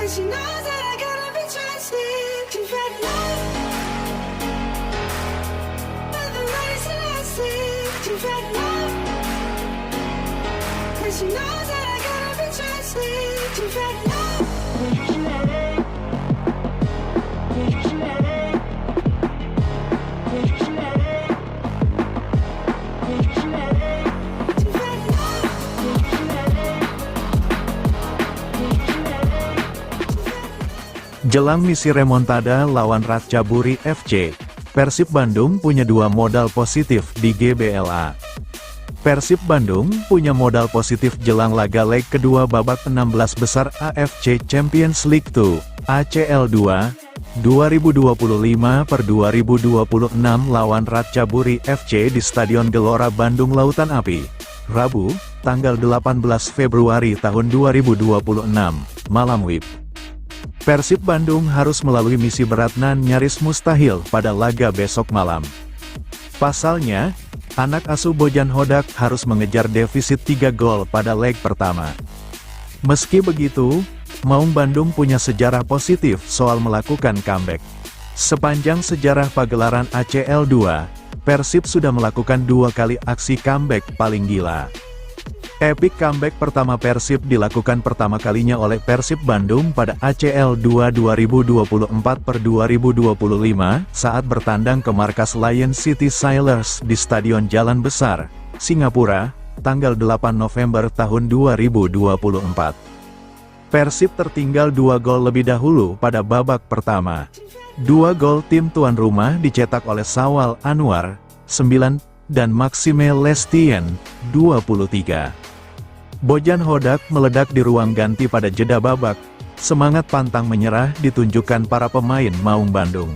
she knows that I gotta be trusted. She's had love, but the race and I see. She's had love, and she knows that I gotta be trusted. She's had love. Jelang misi remontada lawan Ratchaburi FC, Persib Bandung punya dua modal positif di GBLA. Persib Bandung punya modal positif jelang laga leg kedua babak 16 besar AFC Champions League 2, ACL 2, 2025/2026 lawan Ratchaburi FC di Stadion Gelora Bandung Lautan Api, Rabu, tanggal 18 Februari tahun 2026, malam WIB. Persib Bandung harus melalui misi berat nan nyaris mustahil pada laga besok malam. Pasalnya, anak asuh Bojan Hodak harus mengejar defisit 3 gol pada leg pertama. Meski begitu, Maung Bandung punya sejarah positif soal melakukan comeback. Sepanjang sejarah pagelaran ACL 2, Persib sudah melakukan 2 kali aksi comeback paling gila. Epic comeback pertama Persib dilakukan pertama kalinya oleh Persib Bandung pada ACL 2 2024/2025 saat bertandang ke markas Lion City Sailors di Stadion Jalan Besar, Singapura, tanggal 8 November tahun 2024. Persib tertinggal 2 gol lebih dahulu pada babak pertama. 2 gol tim tuan rumah dicetak oleh Sawal Anwar, 9, dan Maxime Lestien, 23. Bojan Hodak meledak di ruang ganti pada jeda babak, semangat pantang menyerah ditunjukkan para pemain Maung Bandung.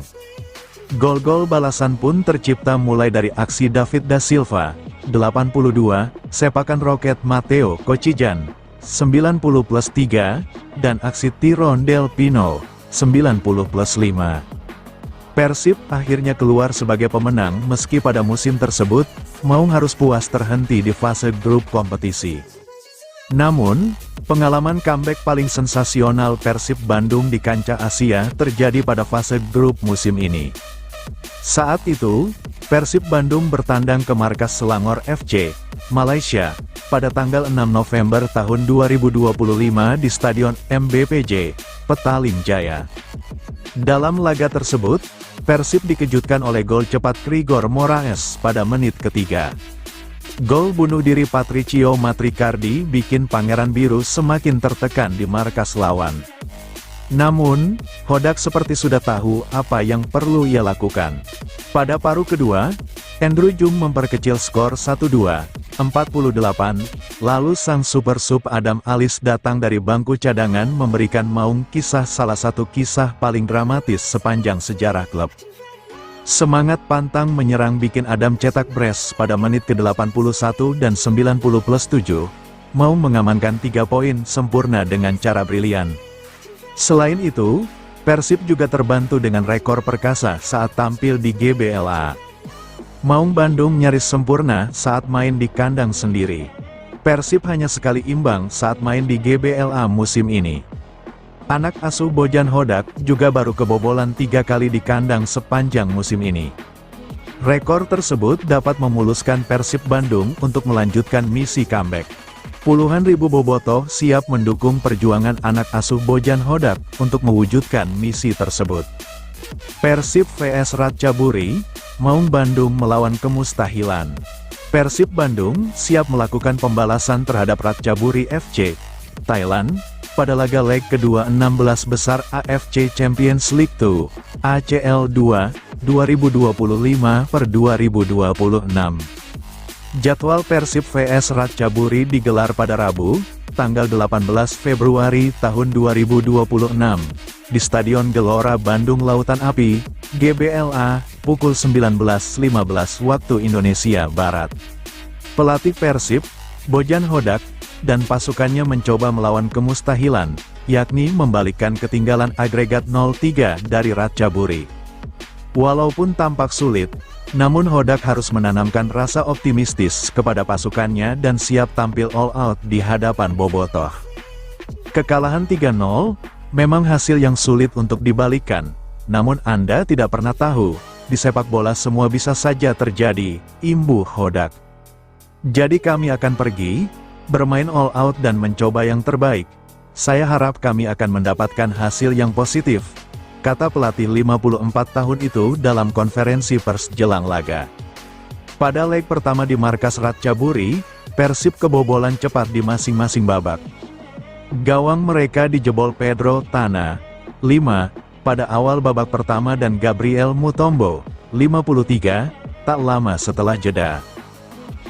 Gol-gol balasan pun tercipta mulai dari aksi David da Silva, 82, sepakan roket Matteo Kocijan, 90+3, dan aksi Tyrone Del Pino, 90+5. Persib akhirnya keluar sebagai pemenang meski pada musim tersebut, Maung harus puas terhenti di fase grup kompetisi. Namun, pengalaman comeback paling sensasional Persib Bandung di kancah Asia terjadi pada fase grup musim ini. Saat itu, Persib Bandung bertandang ke markas Selangor FC, Malaysia, pada tanggal 6 November tahun 2025 di Stadion MBPJ, Petaling Jaya. Dalam laga tersebut, Persib dikejutkan oleh gol cepat Krigor Moraes pada menit ketiga. Gol bunuh diri Patricio Matricardi bikin Pangeran Biru semakin tertekan di markas lawan. Namun, Hodak seperti sudah tahu apa yang perlu ia lakukan. Pada paruh kedua, Andrew Jung memperkecil skor 1-2, 48, lalu sang super sub Adam Alis datang dari bangku cadangan memberikan Maung kisah salah satu kisah paling dramatis sepanjang sejarah klub. Semangat pantang menyerang bikin Adam cetak brace pada menit ke-81 dan 90+7, Maung mengamankan 3 poin sempurna dengan cara brilian. Selain itu, Persib juga terbantu dengan rekor perkasa saat tampil di GBLA. Maung Bandung nyaris sempurna saat main di kandang sendiri. Persib hanya sekali imbang saat main di GBLA musim ini. Anak asuh Bojan Hodak juga baru kebobolan 3 kali di kandang sepanjang musim ini. Rekor tersebut dapat memuluskan Persib Bandung untuk melanjutkan misi comeback. Puluhan ribu bobotoh siap mendukung perjuangan anak asuh Bojan Hodak untuk mewujudkan misi tersebut. Persib vs Ratchaburi, Maung Bandung melawan kemustahilan. Persib Bandung siap melakukan pembalasan terhadap Ratchaburi FC, Thailand, pada laga leg kedua 16 besar AFC Champions League 2, ACL 2, 2025/2026. Jadwal Persib vs Ratchaburi digelar pada Rabu, tanggal 18 Februari tahun 2026, di Stadion Gelora Bandung Lautan Api, GBLA, pukul 19.15 waktu Indonesia Barat. Pelatih Persib, Bojan Hodak, dan pasukannya mencoba melawan kemustahilan, yakni membalikkan ketinggalan agregat 0-3 dari Ratchaburi. Walaupun tampak sulit, namun Hodak harus menanamkan rasa optimistis kepada pasukannya dan siap tampil all out di hadapan bobotoh. Kekalahan 3-0 Memang hasil yang sulit untuk dibalikan, namun Anda tidak pernah tahu, di sepak bola semua bisa saja terjadi, imbuh Hodak. Jadi kami akan pergi, bermain all out dan mencoba yang terbaik. Saya harap kami akan mendapatkan hasil yang positif, kata pelatih 54 tahun itu dalam konferensi pers jelang laga. Pada leg pertama di markas Ratchaburi, Persib kebobolan cepat di masing-masing babak. Gawang mereka dijebol Pedro Tana, 5, pada awal babak pertama dan Gabriel Mutombo, 53, tak lama setelah jeda.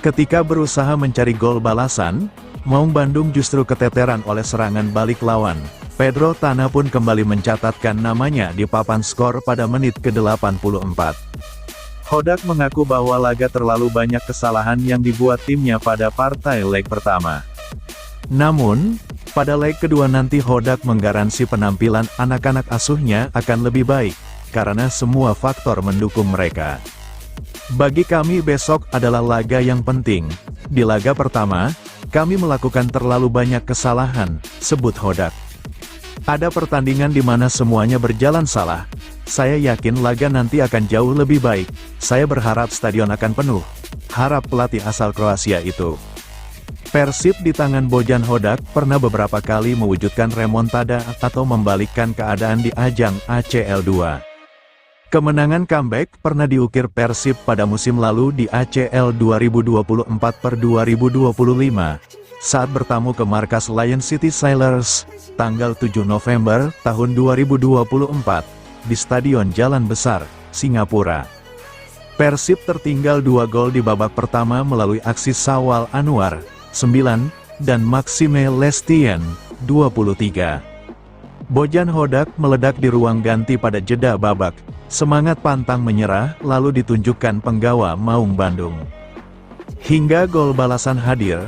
Ketika berusaha mencari gol balasan, Maung Bandung justru keteteran oleh serangan balik lawan. Pedro Tana pun kembali mencatatkan namanya di papan skor pada menit ke-84. Hodak mengaku bahwa laga terlalu banyak kesalahan yang dibuat timnya pada partai leg pertama. Namun, pada leg kedua nanti Hodak menggaransi penampilan anak-anak asuhnya akan lebih baik, karena semua faktor mendukung mereka. Bagi kami besok adalah laga yang penting. Di laga pertama, kami melakukan terlalu banyak kesalahan, sebut Hodak. Ada pertandingan di mana semuanya berjalan salah. Saya yakin laga nanti akan jauh lebih baik. Saya berharap stadion akan penuh, harap pelatih asal Kroasia itu. Persib di tangan Bojan Hodak pernah beberapa kali mewujudkan remontada atau membalikkan keadaan di ajang ACL 2. Kemenangan comeback pernah diukir Persib pada musim lalu di ACL 2024/2025, saat bertamu ke markas Lion City Sailors, tanggal 7 November tahun 2024, di Stadion Jalan Besar, Singapura. Persib tertinggal 2 gol di babak pertama melalui aksi Sawal Anwar, 9, dan Maxime Lestien, 23. Bojan Hodak meledak di ruang ganti pada jeda babak, semangat pantang menyerah lalu ditunjukkan penggawa Maung Bandung. Hingga gol balasan hadir,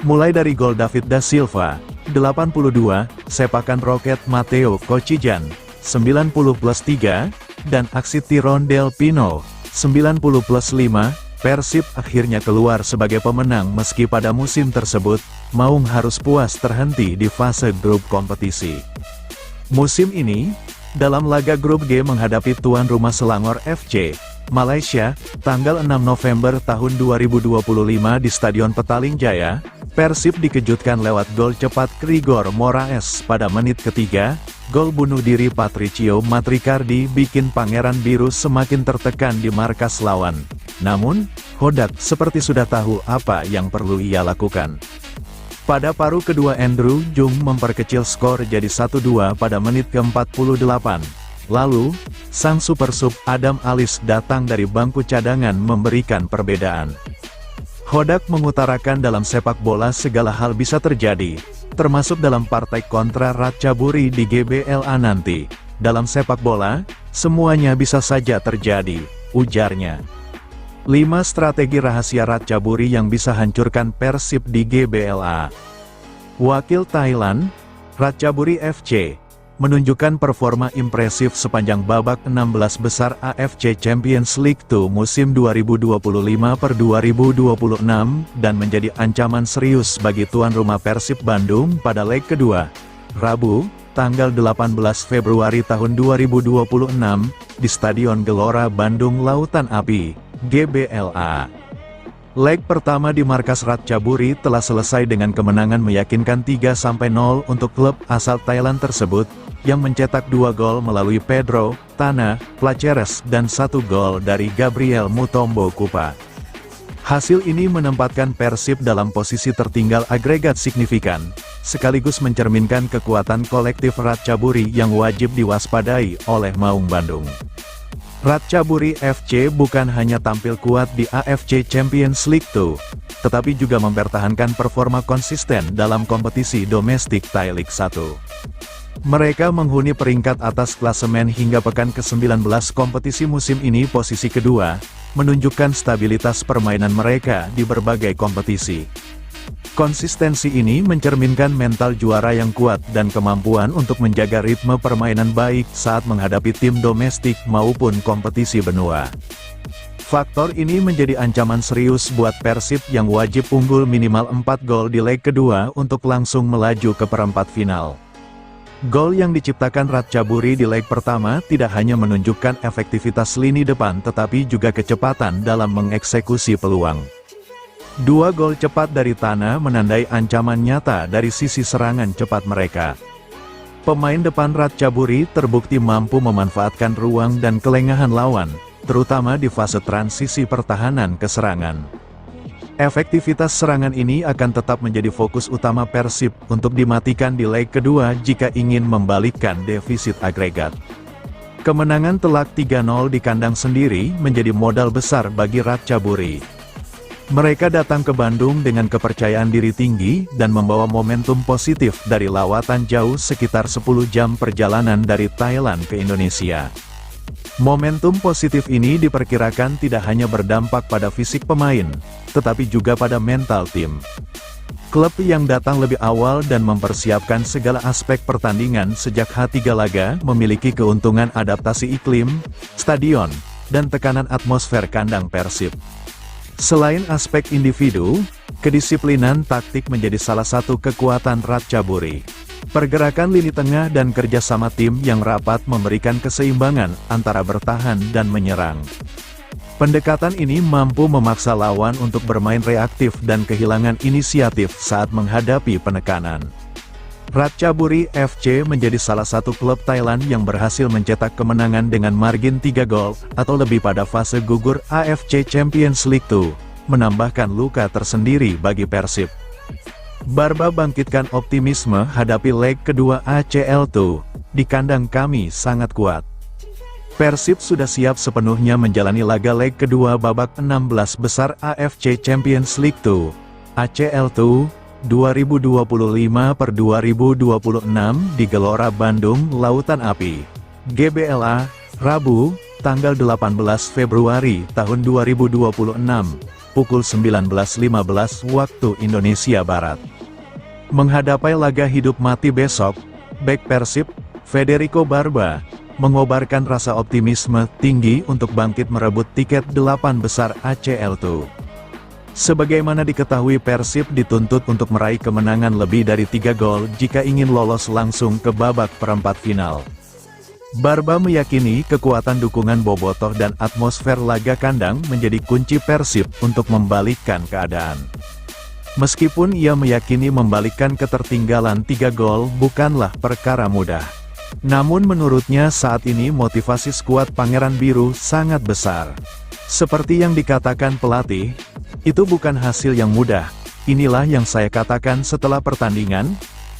mulai dari gol David da Silva, 82, sepakan roket Matteo Kocijan, 90+3, dan aksi Tirondel Pino, 90+5, Persib akhirnya keluar sebagai pemenang meski pada musim tersebut, Maung harus puas terhenti di fase grup kompetisi. Musim ini, dalam laga grup G menghadapi tuan rumah Selangor FC, Malaysia, tanggal 6 November tahun 2025 di Stadion Petaling Jaya, Persib dikejutkan lewat gol cepat Grigor Moraes pada menit ketiga. Gol bunuh diri Patricio Matricardi bikin Pangeran Biru semakin tertekan di markas lawan. Namun, Hodak seperti sudah tahu apa yang perlu ia lakukan. Pada paruh kedua Andrew Jung memperkecil skor jadi 1-2 pada menit ke-48. Lalu, sang super sub Adam Alis datang dari bangku cadangan memberikan perbedaan. Hodak mengutarakan dalam sepak bola segala hal bisa terjadi, termasuk dalam partai kontra Ratchaburi di GBLA nanti. Dalam sepak bola, semuanya bisa saja terjadi, ujarnya. 5 strategi rahasia Ratchaburi yang bisa hancurkan Persib di GBLA. Wakil Thailand, Ratchaburi FC, menunjukkan performa impresif sepanjang babak 16 besar AFC Champions League 2 musim 2025/2026 dan menjadi ancaman serius bagi tuan rumah Persib Bandung pada leg kedua, Rabu, tanggal 18 Februari tahun 2026, di Stadion Gelora Bandung Lautan Api, GBLA. Leg pertama di markas Ratchaburi telah selesai dengan kemenangan meyakinkan 3-0 untuk klub asal Thailand tersebut, yang mencetak 2 gol melalui Pedro Tana Placeres dan 1 gol dari Gabriel Mutombo Kupa. Hasil ini menempatkan Persib dalam posisi tertinggal agregat signifikan, sekaligus mencerminkan kekuatan kolektif Ratchaburi yang wajib diwaspadai oleh Maung Bandung. Ratchaburi FC bukan hanya tampil kuat di AFC Champions League 2, tetapi juga mempertahankan performa konsisten dalam kompetisi domestik Thai League 1. Mereka menghuni peringkat atas klasemen hingga pekan ke-19 kompetisi musim ini posisi kedua, menunjukkan stabilitas permainan mereka di berbagai kompetisi. Konsistensi ini mencerminkan mental juara yang kuat dan kemampuan untuk menjaga ritme permainan baik saat menghadapi tim domestik maupun kompetisi benua. Faktor ini menjadi ancaman serius buat Persib yang wajib unggul minimal 4 gol di leg kedua untuk langsung melaju ke perempat final. Gol yang diciptakan Ratchaburi di leg pertama tidak hanya menunjukkan efektivitas lini depan tetapi juga kecepatan dalam mengeksekusi peluang. Dua gol cepat dari Tana menandai ancaman nyata dari sisi serangan cepat mereka. Pemain depan Ratchaburi terbukti mampu memanfaatkan ruang dan kelengahan lawan, terutama di fase transisi pertahanan ke serangan. Efektivitas serangan ini akan tetap menjadi fokus utama Persib untuk dimatikan di leg kedua jika ingin membalikkan defisit agregat. Kemenangan telak 3-0 di kandang sendiri menjadi modal besar bagi Ratchaburi. Mereka datang ke Bandung dengan kepercayaan diri tinggi dan membawa momentum positif dari lawatan jauh sekitar 10 jam perjalanan dari Thailand ke Indonesia. Momentum positif ini diperkirakan tidak hanya berdampak pada fisik pemain, tetapi juga pada mental tim. Klub yang datang lebih awal dan mempersiapkan segala aspek pertandingan sejak H3 laga memiliki keuntungan adaptasi iklim, stadion, dan tekanan atmosfer kandang Persib. Selain aspek individu, kedisiplinan taktik menjadi salah satu kekuatan Ratchaburi. Pergerakan lini tengah dan kerjasama tim yang rapat memberikan keseimbangan antara bertahan dan menyerang. Pendekatan ini mampu memaksa lawan untuk bermain reaktif dan kehilangan inisiatif saat menghadapi penekanan. Ratchaburi FC menjadi salah satu klub Thailand yang berhasil mencetak kemenangan dengan margin 3 gol atau lebih pada fase gugur AFC Champions League 2, menambahkan luka tersendiri bagi Persib. Barba bangkitkan optimisme hadapi leg kedua ACL2, di kandang kami sangat kuat. Persib sudah siap sepenuhnya menjalani laga leg kedua babak 16 besar AFC Champions League 2, ACL2, 2025/2026 di Gelora Bandung Lautan Api, GBLA, Rabu, tanggal 18 Februari tahun 2026. Pukul 19.15 waktu Indonesia Barat. Menghadapi laga hidup mati besok, bek Persib, Federico Barba, mengobarkan rasa optimisme tinggi untuk bangkit merebut tiket 8 besar ACL2. Sebagaimana diketahui Persib dituntut untuk meraih kemenangan lebih dari 3 gol jika ingin lolos langsung ke babak perempat final. Barba meyakini kekuatan dukungan bobotoh dan atmosfer laga kandang menjadi kunci Persib untuk membalikkan keadaan. Meskipun ia meyakini membalikkan ketertinggalan 3 gol bukanlah perkara mudah. Namun menurutnya saat ini motivasi skuad Pangeran Biru sangat besar. Seperti yang dikatakan pelatih, itu bukan hasil yang mudah. Inilah yang saya katakan setelah pertandingan,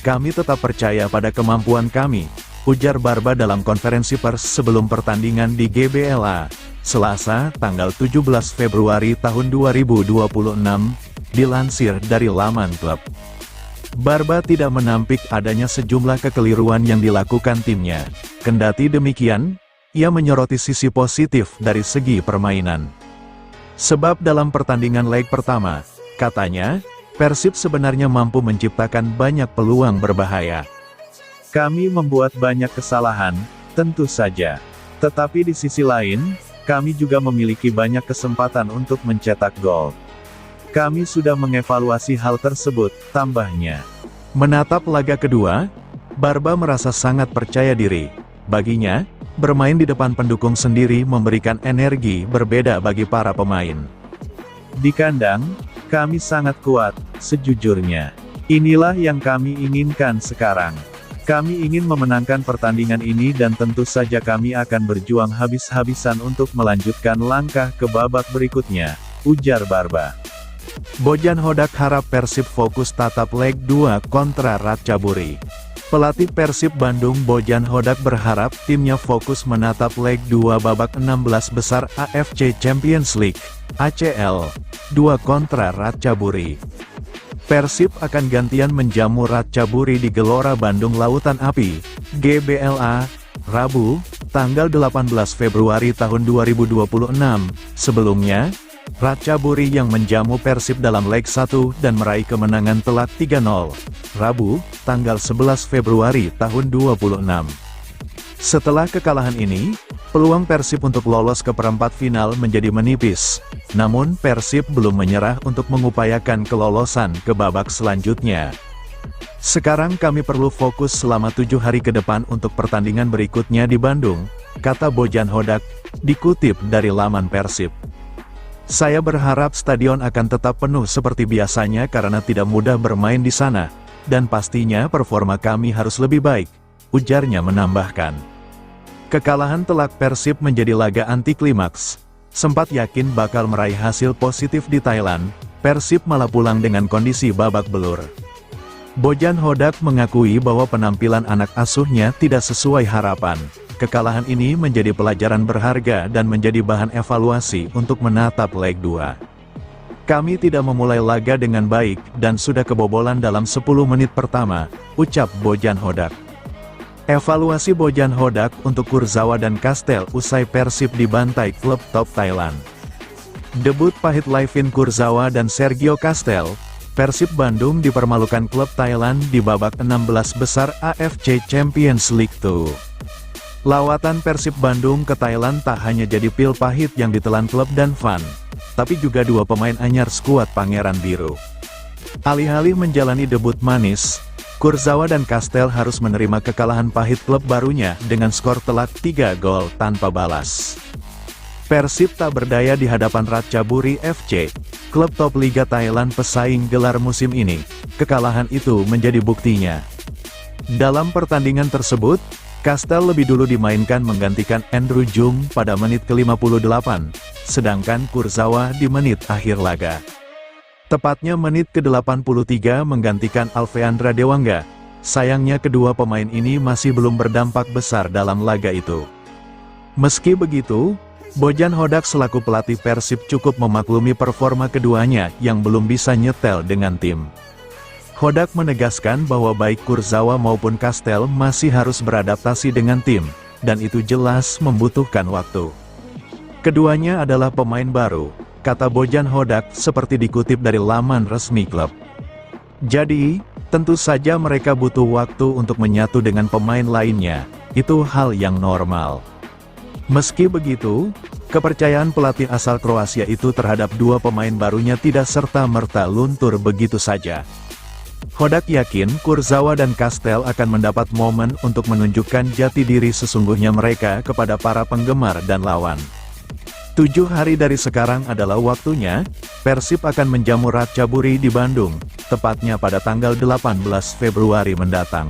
kami tetap percaya pada kemampuan kami, ujar Barba dalam konferensi pers sebelum pertandingan di GBLA, Selasa, tanggal 17 Februari tahun 2026, dilansir dari laman klub. Barba tidak menampik adanya sejumlah kekeliruan yang dilakukan timnya. Kendati demikian, ia menyoroti sisi positif dari segi permainan. Sebab dalam pertandingan leg pertama, katanya, Persib sebenarnya mampu menciptakan banyak peluang berbahaya. Kami membuat banyak kesalahan, tentu saja. Tetapi di sisi lain, kami juga memiliki banyak kesempatan untuk mencetak gol. Kami sudah mengevaluasi hal tersebut, tambahnya. Menatap laga kedua, Barba merasa sangat percaya diri. Baginya, bermain di depan pendukung sendiri memberikan energi berbeda bagi para pemain. Di kandang, kami sangat kuat, sejujurnya. Inilah yang kami inginkan sekarang. Kami ingin memenangkan pertandingan ini dan tentu saja kami akan berjuang habis-habisan untuk melanjutkan langkah ke babak berikutnya, ujar Barba. Bojan Hodak harap Persib fokus tatap leg 2 kontra Ratchaburi. Pelatih Persib Bandung Bojan Hodak berharap timnya fokus menatap leg 2 babak 16 besar AFC Champions League, ACL, 2 kontra Ratchaburi. Persib akan gantian menjamu Ratchaburi di Gelora Bandung Lautan Api, GBLA, Rabu, tanggal 18 Februari tahun 2026. Sebelumnya, Ratchaburi yang menjamu Persib dalam leg 1 dan meraih kemenangan telak 3-0, Rabu, tanggal 11 Februari tahun 2026. Setelah kekalahan ini, peluang Persib untuk lolos ke perempat final menjadi menipis. Namun Persib belum menyerah untuk mengupayakan kelolosan ke babak selanjutnya. Sekarang kami perlu fokus selama 7 hari ke depan untuk pertandingan berikutnya di Bandung, kata Bojan Hodak, dikutip dari laman Persib. Saya berharap stadion akan tetap penuh seperti biasanya karena tidak mudah bermain di sana, dan pastinya performa kami harus lebih baik, ujarnya menambahkan. Kekalahan telak Persib menjadi laga anti klimaks. Sempat yakin bakal meraih hasil positif di Thailand, Persib malah pulang dengan kondisi babak belur. Bojan Hodak mengakui bahwa penampilan anak asuhnya tidak sesuai harapan. Kekalahan ini menjadi pelajaran berharga dan menjadi bahan evaluasi untuk menatap leg 2. Kami tidak memulai laga dengan baik dan sudah kebobolan dalam 10 menit pertama, ucap Bojan Hodak. Evaluasi Bojan Hodak untuk Kurzawa dan Kastel usai Persib dibantai klub top Thailand. Debut pahit Layvin Kurzawa dan Sergio Kastel, Persib Bandung dipermalukan klub Thailand di babak 16 besar AFC Champions League 2. Lawatan Persib Bandung ke Thailand tak hanya jadi pil pahit yang ditelan klub dan fan, tapi juga dua pemain anyar skuad Pangeran Biru. Alih-alih menjalani debut manis, Kurzawa dan Kastel harus menerima kekalahan pahit klub barunya dengan skor telak 3 gol tanpa balas. Persib tak berdaya di hadapan Ratchaburi FC, klub top Liga Thailand pesaing gelar musim ini. Kekalahan itu menjadi buktinya. Dalam pertandingan tersebut, Kastel lebih dulu dimainkan menggantikan Andrew Jung pada menit ke-58, sedangkan Kurzawa di menit akhir laga. Tepatnya menit ke-83 menggantikan Alveandra Dewangga. Sayangnya kedua pemain ini masih belum berdampak besar dalam laga itu. Meski begitu, Bojan Hodak selaku pelatih Persib cukup memaklumi performa keduanya yang belum bisa nyetel dengan tim. Hodak menegaskan bahwa baik Kurzawa maupun Kastel masih harus beradaptasi dengan tim, dan itu jelas membutuhkan waktu. Keduanya adalah pemain baru, kata Bojan Hodak seperti dikutip dari laman resmi klub. Jadi, tentu saja mereka butuh waktu untuk menyatu dengan pemain lainnya, itu hal yang normal. Meski begitu, kepercayaan pelatih asal Kroasia itu terhadap dua pemain barunya tidak serta-merta luntur begitu saja. Hodak yakin Kurzawa dan Kastel akan mendapat momen untuk menunjukkan jati diri sesungguhnya mereka kepada para penggemar dan lawan. 7 hari dari sekarang adalah waktunya, Persib akan menjamu Ratchaburi di Bandung, tepatnya pada tanggal 18 Februari mendatang.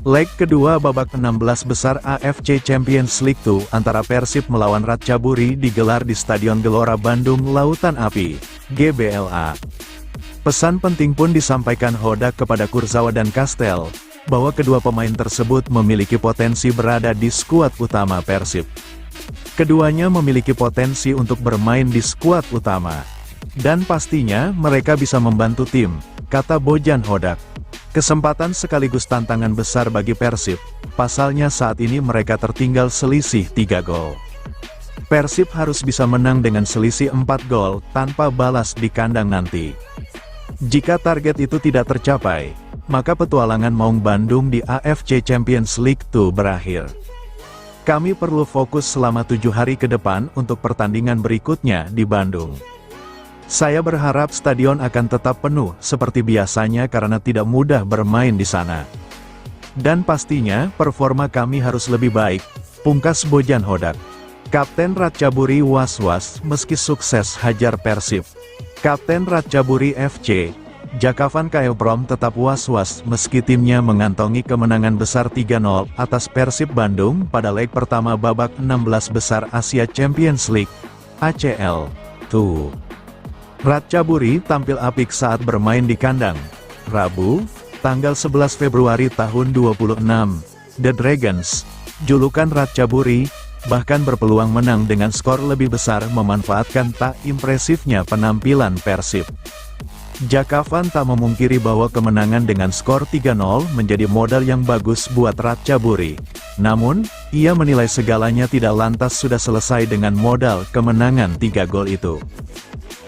Leg kedua babak 16 besar AFC Champions League 2 antara Persib melawan Ratchaburi digelar di Stadion Gelora Bandung Lautan Api, GBLA. Pesan penting pun disampaikan Hodak kepada Kurzawa dan Kastel, bahwa kedua pemain tersebut memiliki potensi berada di skuad utama Persib. Keduanya memiliki potensi untuk bermain di skuad utama. Dan pastinya mereka bisa membantu tim, kata Bojan Hodak. Kesempatan sekaligus tantangan besar bagi Persib, pasalnya saat ini mereka tertinggal selisih 3 gol. Persib harus bisa menang dengan selisih 4 gol tanpa balas di kandang nanti. Jika target itu tidak tercapai, maka petualangan Maung Bandung di AFC Champions League 2 berakhir. Kami perlu fokus selama 7 hari ke depan untuk pertandingan berikutnya di Bandung. Saya berharap stadion akan tetap penuh seperti biasanya karena tidak mudah bermain di sana. Dan pastinya performa kami harus lebih baik, pungkas Bojan Hodak. Kapten Ratchaburi was-was meski sukses hajar Persib. Kapten Ratchaburi FC, Jakavan Kaelprom tetap was-was meski timnya mengantongi kemenangan besar 3-0 atas Persib Bandung pada leg pertama babak 16 besar Asia Champions League, ACL 2. Ratchaburi tampil apik saat bermain di kandang. Rabu, tanggal 11 Februari tahun 26, The Dragons, julukan Ratchaburi, bahkan berpeluang menang dengan skor lebih besar memanfaatkan tak impresifnya penampilan Persib. Jakavan tak memungkiri bahwa kemenangan dengan skor 3-0 menjadi modal yang bagus buat Ratchaburi. Namun, ia menilai segalanya tidak lantas sudah selesai dengan modal kemenangan 3 gol itu.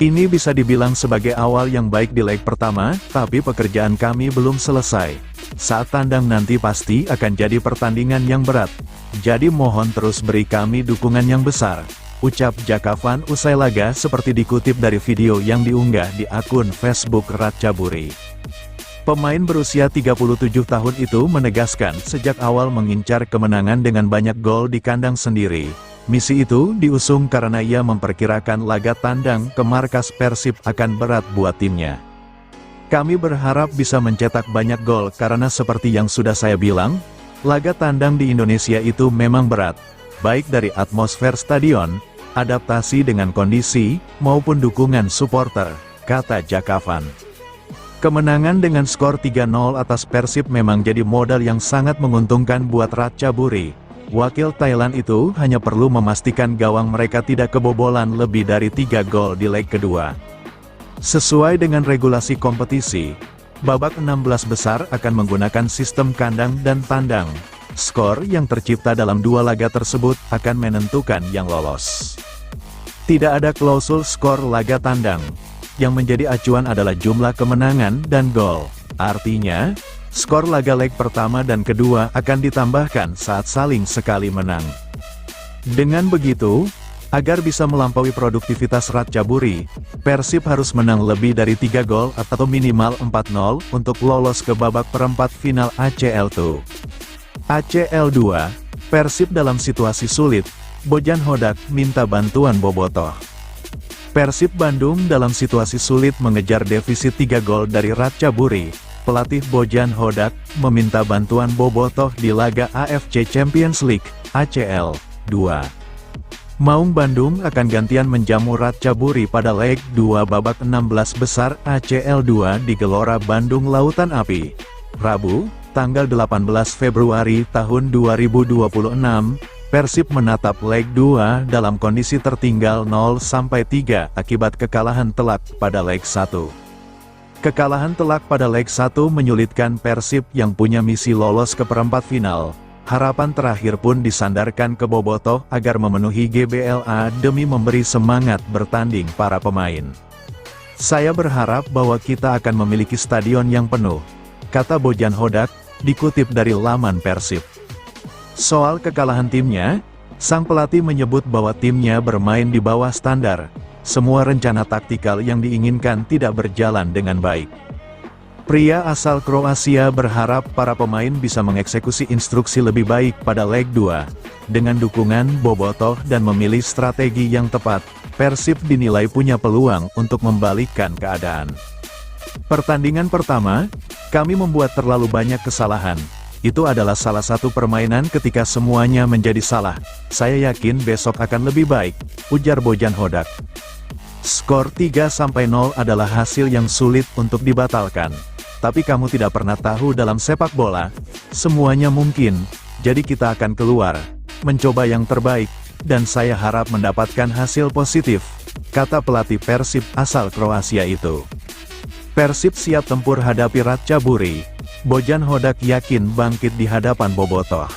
Ini bisa dibilang sebagai awal yang baik di leg pertama, tapi pekerjaan kami belum selesai. Saat tandang nanti pasti akan jadi pertandingan yang berat. Jadi mohon terus beri kami dukungan yang besar, ucap Jakavan usai laga seperti dikutip dari video yang diunggah di akun Facebook Ratchaburi. Pemain berusia 37 tahun itu menegaskan sejak awal mengincar kemenangan dengan banyak gol di kandang sendiri. Misi itu diusung karena ia memperkirakan laga tandang ke markas Persib akan berat buat timnya. Kami berharap bisa mencetak banyak gol karena seperti yang sudah saya bilang, laga tandang di Indonesia itu memang berat, baik dari atmosfer stadion, adaptasi dengan kondisi, maupun dukungan supporter, kata Jakavan. Kemenangan dengan skor 3-0 atas Persib memang jadi modal yang sangat menguntungkan buat Ratchaburi. Wakil Thailand itu hanya perlu memastikan gawang mereka tidak kebobolan lebih dari 3 gol di leg kedua. Sesuai dengan regulasi kompetisi, babak 16 besar akan menggunakan sistem kandang dan tandang. Skor yang tercipta dalam 2 laga tersebut akan menentukan yang lolos. Tidak ada klausul skor laga tandang. Yang menjadi acuan adalah jumlah kemenangan dan gol. Artinya, skor laga leg pertama dan kedua akan ditambahkan saat saling sekali menang. Dengan begitu, agar bisa melampaui produktivitas Ratchaburi, Persib harus menang lebih dari 3 gol atau minimal 4-0 untuk lolos ke babak perempat final ACL2. ACL2, Persib dalam situasi sulit, Bojan Hodak minta bantuan Bobotoh. Persib Bandung dalam situasi sulit mengejar defisit 3 gol dari Ratchaburi. Pelatih Bojan Hodak meminta bantuan Bobotoh di laga AFC Champions League, ACL 2. Maung Bandung akan gantian menjamu Ratchaburi pada leg 2 babak 16 besar ACL 2 di Gelora Bandung Lautan Api. Rabu, tanggal 18 Februari tahun 2026, Persib menatap leg 2 dalam kondisi tertinggal 0-3 akibat kekalahan telak pada leg 1. Kekalahan telak pada leg 1 menyulitkan Persib yang punya misi lolos ke perempat final. Harapan terakhir pun disandarkan ke Bobotoh agar memenuhi GBLA demi memberi semangat bertanding para pemain. Saya berharap bahwa kita akan memiliki stadion yang penuh, kata Bojan Hodak, dikutip dari laman Persib. Soal kekalahan timnya, sang pelatih menyebut bahwa timnya bermain di bawah standar. Semua rencana taktikal yang diinginkan tidak berjalan dengan baik. Pria asal Kroasia berharap para pemain bisa mengeksekusi instruksi lebih baik pada leg 2. Dengan dukungan Bobotoh dan memilih strategi yang tepat, Persib dinilai punya peluang untuk membalikkan keadaan. Pertandingan pertama, kami membuat terlalu banyak kesalahan. Itu adalah salah satu permainan ketika semuanya menjadi salah. Saya yakin besok akan lebih baik, ujar Bojan Hodak. Skor 3-0 adalah hasil yang sulit untuk dibatalkan. Tapi kamu tidak pernah tahu dalam sepak bola, semuanya mungkin, jadi kita akan keluar, mencoba yang terbaik, dan saya harap mendapatkan hasil positif, kata pelatih Persib asal Kroasia itu. Persib siap tempur hadapi Ratchaburi. Bojan Hodak yakin bangkit di hadapan Bobotoh.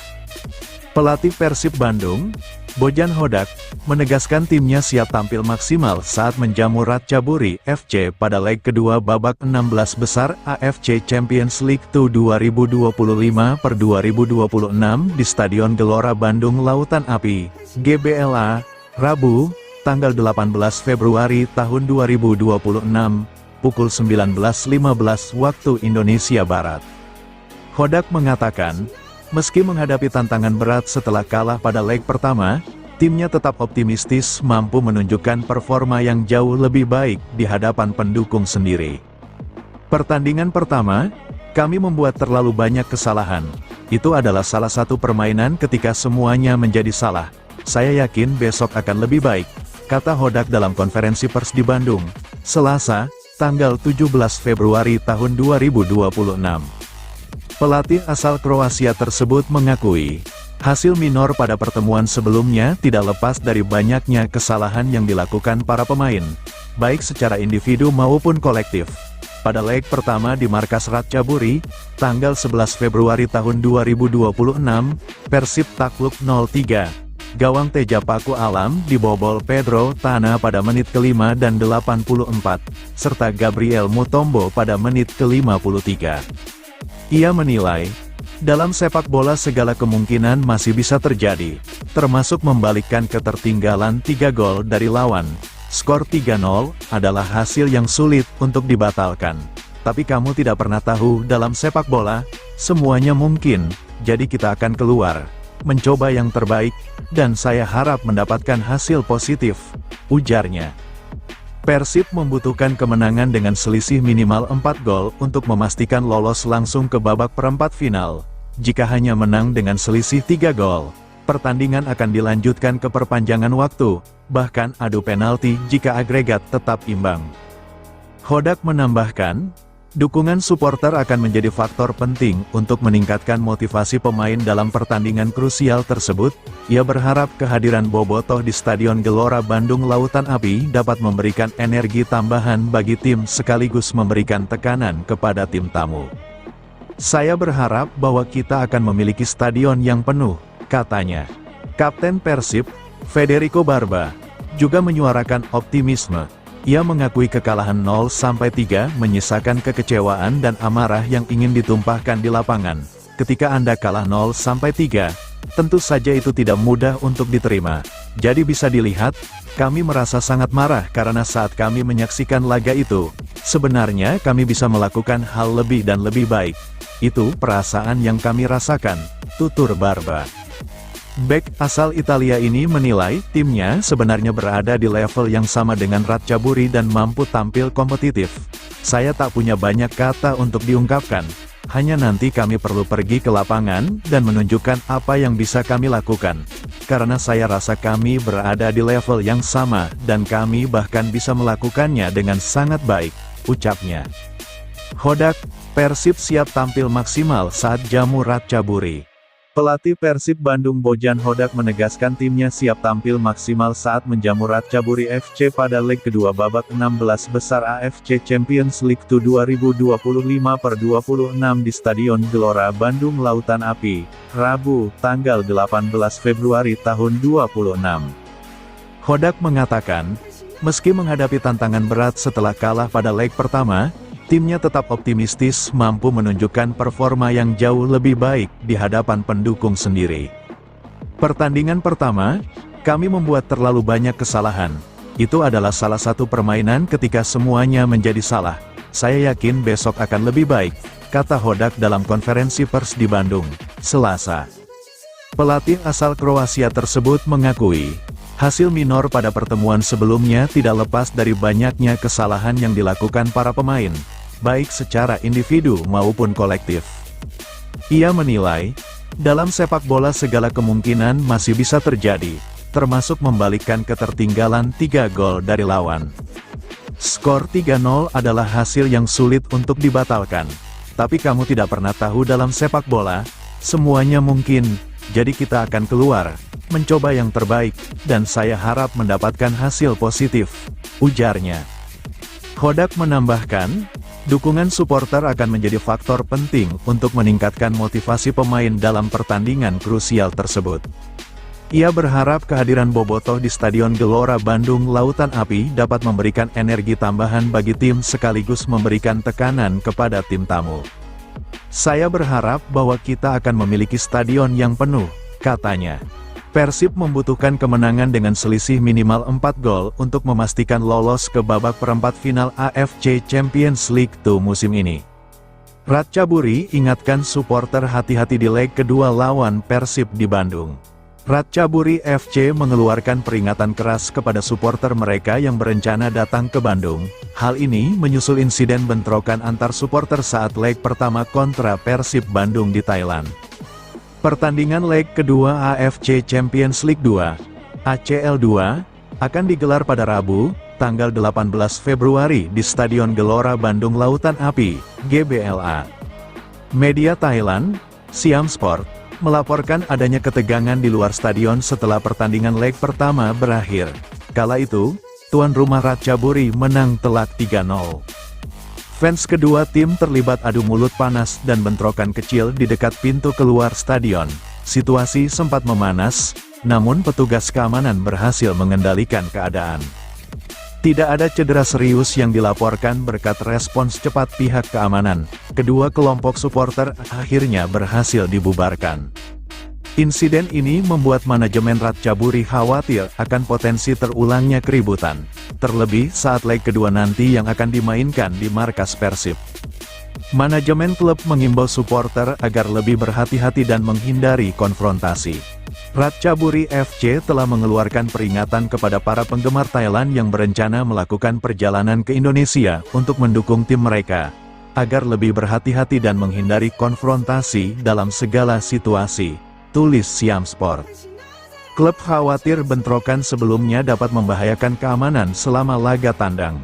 Pelatih Persib Bandung, Bojan Hodak, menegaskan timnya siap tampil maksimal saat menjamu Ratchaburi FC pada leg kedua babak 16 besar AFC Champions League 2025/2026 di Stadion Gelora Bandung Lautan Api, GBLA, Rabu, tanggal 18 Februari tahun 2026, pukul 19.15 waktu Indonesia Barat. Hodak mengatakan, meski menghadapi tantangan berat setelah kalah pada leg pertama, timnya tetap optimistis mampu menunjukkan performa yang jauh lebih baik di hadapan pendukung sendiri. Pertandingan pertama, kami membuat terlalu banyak kesalahan. Itu adalah salah satu permainan ketika semuanya menjadi salah. Saya yakin besok akan lebih baik, kata Hodak dalam konferensi pers di Bandung, Selasa, tanggal 17 Februari tahun 2026. Pelatih asal Kroasia tersebut mengakui, hasil minor pada pertemuan sebelumnya tidak lepas dari banyaknya kesalahan yang dilakukan para pemain, baik secara individu maupun kolektif. Pada leg pertama di markas Ratchaburi, tanggal 11 Februari tahun 2026, Persib takluk 0-3. Gawang Teja Paku Alam dibobol Pedro Tana pada menit ke-5 dan 84, serta Gabriel Mutombo pada menit ke-53. Ia menilai, dalam sepak bola segala kemungkinan masih bisa terjadi, termasuk membalikkan ketertinggalan 3 gol dari lawan. Skor 3-0 adalah hasil yang sulit untuk dibatalkan. Tapi kamu tidak pernah tahu, dalam sepak bola, semuanya mungkin, jadi kita akan keluar, mencoba yang terbaik, dan saya harap mendapatkan hasil positif, ujarnya. Persib membutuhkan kemenangan dengan selisih minimal 4 gol untuk memastikan lolos langsung ke babak perempat final. Jika hanya menang dengan selisih 3 gol, pertandingan akan dilanjutkan ke perpanjangan waktu, bahkan adu penalti jika agregat tetap imbang. Hodak menambahkan, dukungan supporter akan menjadi faktor penting untuk meningkatkan motivasi pemain dalam pertandingan krusial tersebut. Ia berharap kehadiran Bobotoh di Stadion Gelora Bandung Lautan Api dapat memberikan energi tambahan bagi tim sekaligus memberikan tekanan kepada tim tamu. Saya berharap bahwa kita akan memiliki stadion yang penuh, katanya. Kapten Persib, Federico Barba, juga menyuarakan optimisme. Ia mengakui kekalahan 0-3 menyisakan kekecewaan dan amarah yang ingin ditumpahkan di lapangan. Ketika Anda kalah 0-3, tentu saja itu tidak mudah untuk diterima. Jadi bisa dilihat, kami merasa sangat marah karena saat kami menyaksikan laga itu, sebenarnya kami bisa melakukan hal lebih dan lebih baik. Itu perasaan yang kami rasakan, tutur Barba. Bek asal Italia ini menilai timnya sebenarnya berada di level yang sama dengan Ratchaburi dan mampu tampil kompetitif. Saya tak punya banyak kata untuk diungkapkan, hanya nanti kami perlu pergi ke lapangan dan menunjukkan apa yang bisa kami lakukan. Karena saya rasa kami berada di level yang sama dan kami bahkan bisa melakukannya dengan sangat baik, ucapnya. Hodak, Persib siap tampil maksimal saat jamu Ratchaburi. Pelatih Persib Bandung Bojan Hodak menegaskan timnya siap tampil maksimal saat menjamu Ratchaburi FC pada leg kedua babak 16 besar AFC Champions League 2025/26 di Stadion Gelora Bandung Lautan Api, Rabu, tanggal 18 Februari tahun 2026. Hodak mengatakan, meski menghadapi tantangan berat setelah kalah pada leg pertama, timnya tetap optimistis mampu menunjukkan performa yang jauh lebih baik di hadapan pendukung sendiri. Pertandingan pertama, kami membuat terlalu banyak kesalahan. Itu adalah salah satu permainan ketika semuanya menjadi salah. Saya yakin besok akan lebih baik, kata Hodak dalam konferensi pers di Bandung, Selasa. Pelatih asal Kroasia tersebut mengakui, hasil minor pada pertemuan sebelumnya tidak lepas dari banyaknya kesalahan yang dilakukan para pemain, baik secara individu maupun kolektif. Ia menilai, dalam sepak bola segala kemungkinan masih bisa terjadi, termasuk membalikkan ketertinggalan 3 gol dari lawan. Skor 3-0 adalah hasil yang sulit untuk dibatalkan. Tapi kamu tidak pernah tahu dalam sepak bola, semuanya mungkin, jadi kita akan keluar, mencoba yang terbaik, dan saya harap mendapatkan hasil positif, ujarnya. Hodak menambahkan, dukungan supporter akan menjadi faktor penting untuk meningkatkan motivasi pemain dalam pertandingan krusial tersebut. Ia berharap kehadiran Bobotoh di Stadion Gelora Bandung Lautan Api dapat memberikan energi tambahan bagi tim sekaligus memberikan tekanan kepada tim tamu. Saya berharap bahwa kita akan memiliki stadion yang penuh, katanya. Persib membutuhkan kemenangan dengan selisih minimal 4 gol untuk memastikan lolos ke babak perempat final AFC Champions League 2 musim ini. Ratchaburi ingatkan supporter hati-hati di leg kedua lawan Persib di Bandung. Ratchaburi FC mengeluarkan peringatan keras kepada supporter mereka yang berencana datang ke Bandung. Hal ini menyusul insiden bentrokan antar supporter saat leg pertama kontra Persib Bandung di Thailand. Pertandingan leg kedua AFC Champions League 2, ACL 2, akan digelar pada Rabu, tanggal 18 Februari di Stadion Gelora Bandung Lautan Api, GBLA. Media Thailand, Siam Sport, melaporkan adanya ketegangan di luar stadion setelah pertandingan leg pertama berakhir. Kala itu, tuan rumah Ratchaburi menang telak 3-0. Fans kedua tim terlibat adu mulut panas dan bentrokan kecil di dekat pintu keluar stadion. Situasi sempat memanas, namun petugas keamanan berhasil mengendalikan keadaan. Tidak ada cedera serius yang dilaporkan berkat respons cepat pihak keamanan. Kedua kelompok supporter akhirnya berhasil dibubarkan. Insiden ini membuat manajemen Ratchaburi khawatir akan potensi terulangnya keributan, terlebih saat leg kedua nanti yang akan dimainkan di markas Persib. Manajemen klub mengimbau supporter agar lebih berhati-hati dan menghindari konfrontasi. Ratchaburi FC telah mengeluarkan peringatan kepada para penggemar Thailand yang berencana melakukan perjalanan ke Indonesia untuk mendukung tim mereka, agar lebih berhati-hati dan menghindari konfrontasi dalam segala situasi, tulis Siam Sport. Klub khawatir bentrokan sebelumnya dapat membahayakan keamanan selama laga tandang.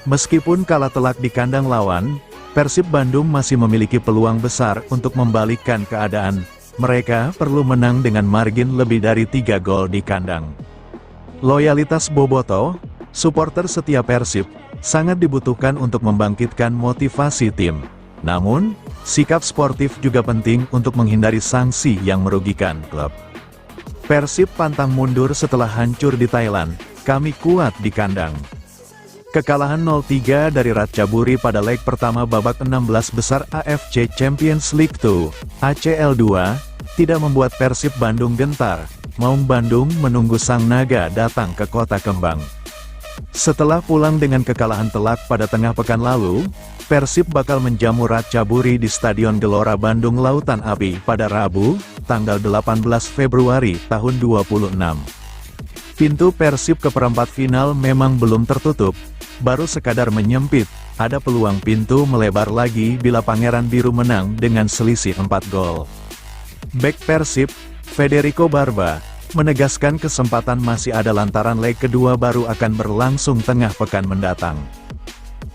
Meskipun kalah telak di kandang lawan, Persib Bandung masih memiliki peluang besar untuk membalikkan keadaan. Mereka perlu menang dengan margin lebih dari 3 gol di kandang. Loyalitas Bobotoh, supporter setia Persib, sangat dibutuhkan untuk membangkitkan motivasi tim. Namun, sikap sportif juga penting untuk menghindari sanksi yang merugikan klub. Persib pantang mundur setelah hancur di Thailand, kami kuat di kandang. Kekalahan 0-3 dari Ratchaburi pada leg pertama babak 16 besar AFC Champions League 2, ACL 2, tidak membuat Persib Bandung gentar. Maung Bandung menunggu sang naga datang ke Kota Kembang. Setelah pulang dengan kekalahan telak pada tengah pekan lalu, Persib bakal menjamu Ratchaburi di Stadion Gelora Bandung Lautan Api pada Rabu, tanggal 18 Februari tahun 2026. Pintu Persib ke perempat final memang belum tertutup, baru sekadar menyempit, ada peluang pintu melebar lagi bila Pangeran Biru menang dengan selisih 4 gol. Bek Persib, Federico Barba, menegaskan kesempatan masih ada lantaran leg kedua baru akan berlangsung tengah pekan mendatang.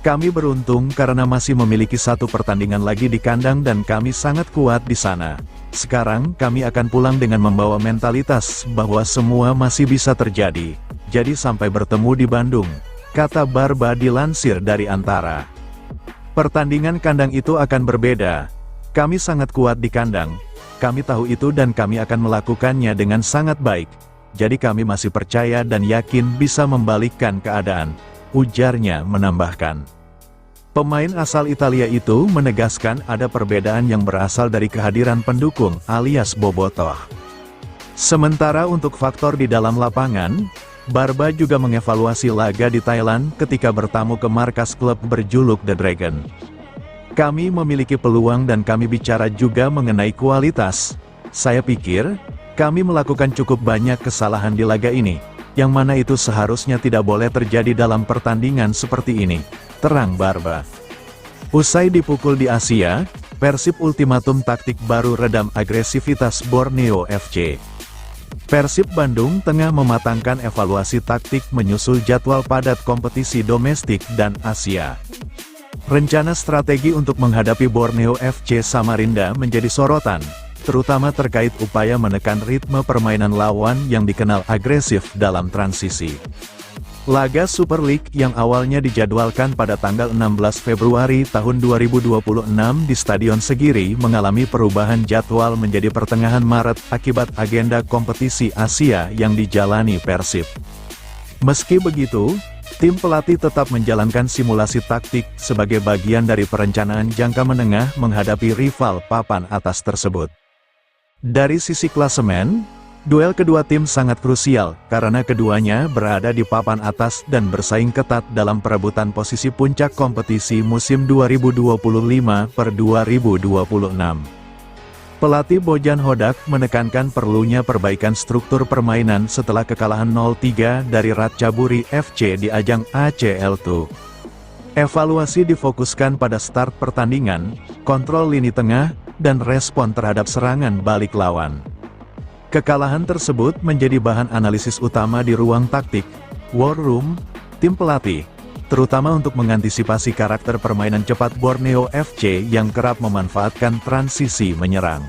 Kami beruntung karena masih memiliki satu pertandingan lagi di kandang dan kami sangat kuat di sana. Sekarang kami akan pulang dengan membawa mentalitas bahwa semua masih bisa terjadi. Jadi sampai bertemu di Bandung, kata Barba dilansir dari Antara. Pertandingan kandang itu akan berbeda. Kami sangat kuat di kandang. Kami tahu itu dan kami akan melakukannya dengan sangat baik. Jadi kami masih percaya dan yakin bisa membalikkan keadaan, ujarnya menambahkan. Pemain asal Italia itu menegaskan ada perbedaan yang berasal dari kehadiran pendukung alias Bobotoh. Sementara untuk faktor di dalam lapangan, Barba juga mengevaluasi laga di Thailand ketika bertamu ke markas klub berjuluk The Dragon. Kami memiliki peluang dan kami bicara juga mengenai kualitas. Saya pikir, kami melakukan cukup banyak kesalahan di laga ini, yang mana itu seharusnya tidak boleh terjadi dalam pertandingan seperti ini, terang Barba. Usai dipukul di Asia, Persib ultimatum taktik baru redam agresivitas Borneo FC. Persib Bandung tengah mematangkan evaluasi taktik menyusul jadwal padat kompetisi domestik dan Asia. Rencana strategi untuk menghadapi Borneo FC Samarinda menjadi sorotan, terutama terkait upaya menekan ritme permainan lawan yang dikenal agresif dalam transisi. Laga Super League yang awalnya dijadwalkan pada tanggal 16 Februari tahun 2026 di Stadion Segiri mengalami perubahan jadwal menjadi pertengahan Maret akibat agenda kompetisi Asia yang dijalani Persib. Meski begitu, tim pelatih tetap menjalankan simulasi taktik sebagai bagian dari perencanaan jangka menengah menghadapi rival papan atas tersebut. Dari sisi klasemen, duel kedua tim sangat krusial karena keduanya berada di papan atas dan bersaing ketat dalam perebutan posisi puncak kompetisi musim 2025-2026. Pelatih Bojan Hodak menekankan perlunya perbaikan struktur permainan setelah kekalahan 0-3 dari Ratchaburi FC di ajang ACL 2. Evaluasi difokuskan pada start pertandingan, kontrol lini tengah, dan respon terhadap serangan balik lawan. Kekalahan tersebut menjadi bahan analisis utama di ruang taktik, war room, tim pelatih, terutama untuk mengantisipasi karakter permainan cepat Borneo FC yang kerap memanfaatkan transisi menyerang.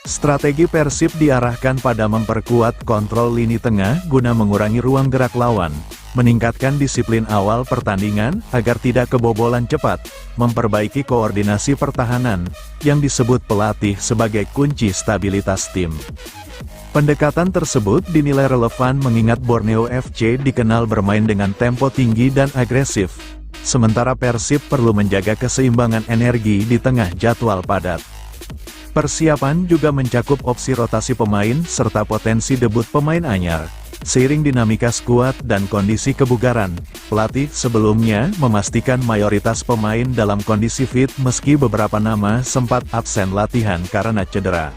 Strategi Persib diarahkan pada memperkuat kontrol lini tengah guna mengurangi ruang gerak lawan, meningkatkan disiplin awal pertandingan agar tidak kebobolan cepat, memperbaiki koordinasi pertahanan, yang disebut pelatih sebagai kunci stabilitas tim. Pendekatan tersebut dinilai relevan mengingat Borneo FC dikenal bermain dengan tempo tinggi dan agresif, sementara Persib perlu menjaga keseimbangan energi di tengah jadwal padat. Persiapan juga mencakup opsi rotasi pemain serta potensi debut pemain anyar. Seiring dinamika skuad dan kondisi kebugaran, pelatih sebelumnya memastikan mayoritas pemain dalam kondisi fit meski beberapa nama sempat absen latihan karena cedera.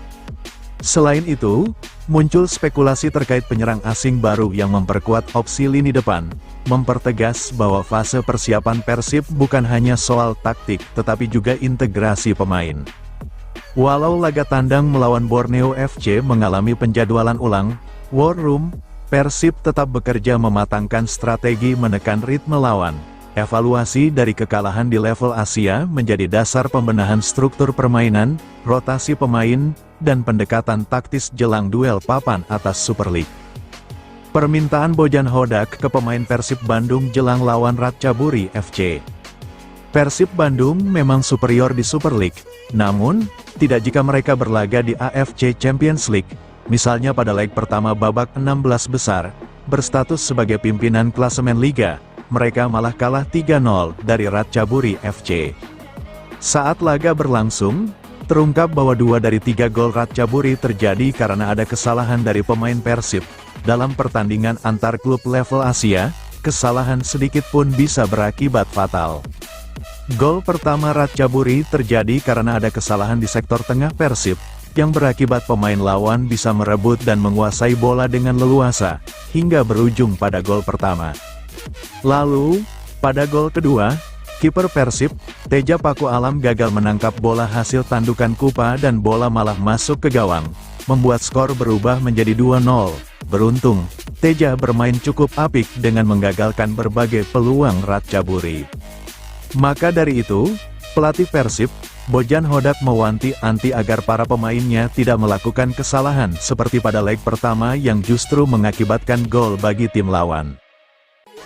Selain itu, muncul spekulasi terkait penyerang asing baru yang memperkuat opsi lini depan, mempertegas bahwa fase persiapan Persib bukan hanya soal taktik tetapi juga integrasi pemain. Walau laga tandang melawan Borneo FC mengalami penjadwalan ulang, War Room, Persib tetap bekerja mematangkan strategi menekan ritme lawan. Evaluasi dari kekalahan di level Asia menjadi dasar pembenahan struktur permainan, rotasi pemain, dan pendekatan taktis jelang duel papan atas Super League. Permintaan Bojan Hodak ke pemain Persib Bandung jelang lawan Ratchaburi FC. Persib Bandung memang superior di Super League, namun, tidak jika mereka berlaga di AFC Champions League. Misalnya pada leg pertama babak 16 besar, berstatus sebagai pimpinan klasemen Liga, mereka malah kalah 3-0 dari Ratchaburi FC. Saat laga berlangsung, terungkap bahwa 2 dari 3 gol Ratchaburi terjadi karena ada kesalahan dari pemain Persib. Dalam pertandingan antar klub level Asia, kesalahan sedikit pun bisa berakibat fatal. Gol pertama Ratchaburi terjadi karena ada kesalahan di sektor tengah Persib, yang berakibat pemain lawan bisa merebut dan menguasai bola dengan leluasa, hingga berujung pada gol pertama. Lalu, pada gol kedua, kiper Persib, Teja Paku Alam gagal menangkap bola hasil tandukan Kupa dan bola malah masuk ke gawang, membuat skor berubah menjadi 2-0. Beruntung, Teja bermain cukup apik dengan menggagalkan berbagai peluang Ratchaburi. Maka dari itu, pelatih Persib, Bojan Hodak mewanti-wanti agar para pemainnya tidak melakukan kesalahan seperti pada leg pertama yang justru mengakibatkan gol bagi tim lawan.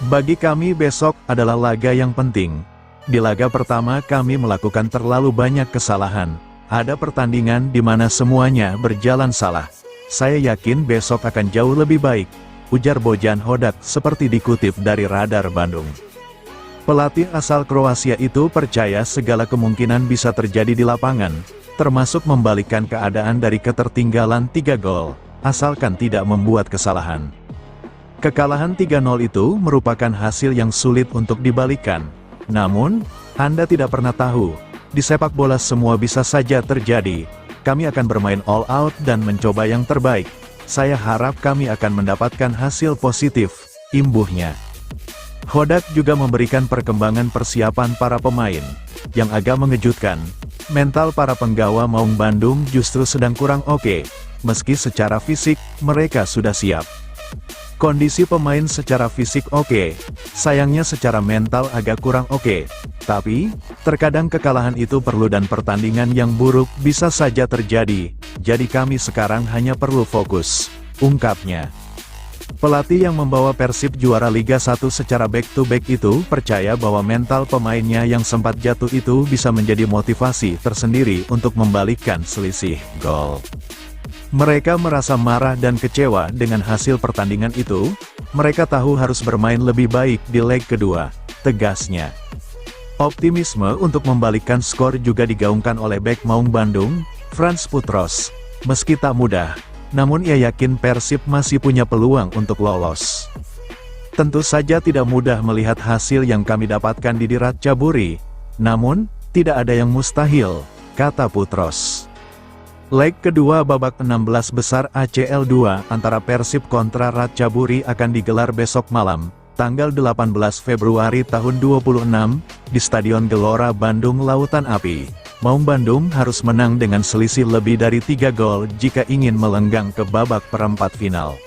Bagi kami besok adalah laga yang penting. Di laga pertama kami melakukan terlalu banyak kesalahan. Ada pertandingan di mana semuanya berjalan salah. Saya yakin besok akan jauh lebih baik, ujar Bojan Hodak seperti dikutip dari Radar Bandung. Pelatih asal Kroasia itu percaya segala kemungkinan bisa terjadi di lapangan, termasuk membalikkan keadaan dari ketertinggalan 3 gol, asalkan tidak membuat kesalahan. Kekalahan 3-0 itu merupakan hasil yang sulit untuk dibalikkan. Namun, Anda tidak pernah tahu, di sepak bola semua bisa saja terjadi. Kami akan bermain all out dan mencoba yang terbaik. Saya harap kami akan mendapatkan hasil positif, imbuhnya. Hodak juga memberikan perkembangan persiapan para pemain. Yang agak mengejutkan, mental para penggawa Maung Bandung justru sedang kurang oke, meski secara fisik, mereka sudah siap. Kondisi pemain secara fisik oke, sayangnya secara mental agak kurang oke. Tapi, terkadang kekalahan itu perlu dan pertandingan yang buruk bisa saja terjadi, jadi kami sekarang hanya perlu fokus, ungkapnya. Pelatih yang membawa Persib juara Liga 1 secara back-to-back itu percaya bahwa mental pemainnya yang sempat jatuh itu bisa menjadi motivasi tersendiri untuk membalikkan selisih gol. Mereka merasa marah dan kecewa dengan hasil pertandingan itu, mereka tahu harus bermain lebih baik di leg kedua, tegasnya. Optimisme untuk membalikkan skor juga digaungkan oleh bek Maung Bandung, Frans Putros. Meski tak mudah, namun ia yakin Persib masih punya peluang untuk lolos. Tentu saja tidak mudah melihat hasil yang kami dapatkan di Ratchaburi, namun, tidak ada yang mustahil, kata Putros. Leg kedua babak 16 besar ACL 2 antara Persib kontra Ratchaburi akan digelar besok malam, tanggal 18 Februari tahun 2026, di Stadion Gelora Bandung Lautan Api. Maung Bandung harus menang dengan selisih lebih dari 3 gol jika ingin melenggang ke babak perempat final.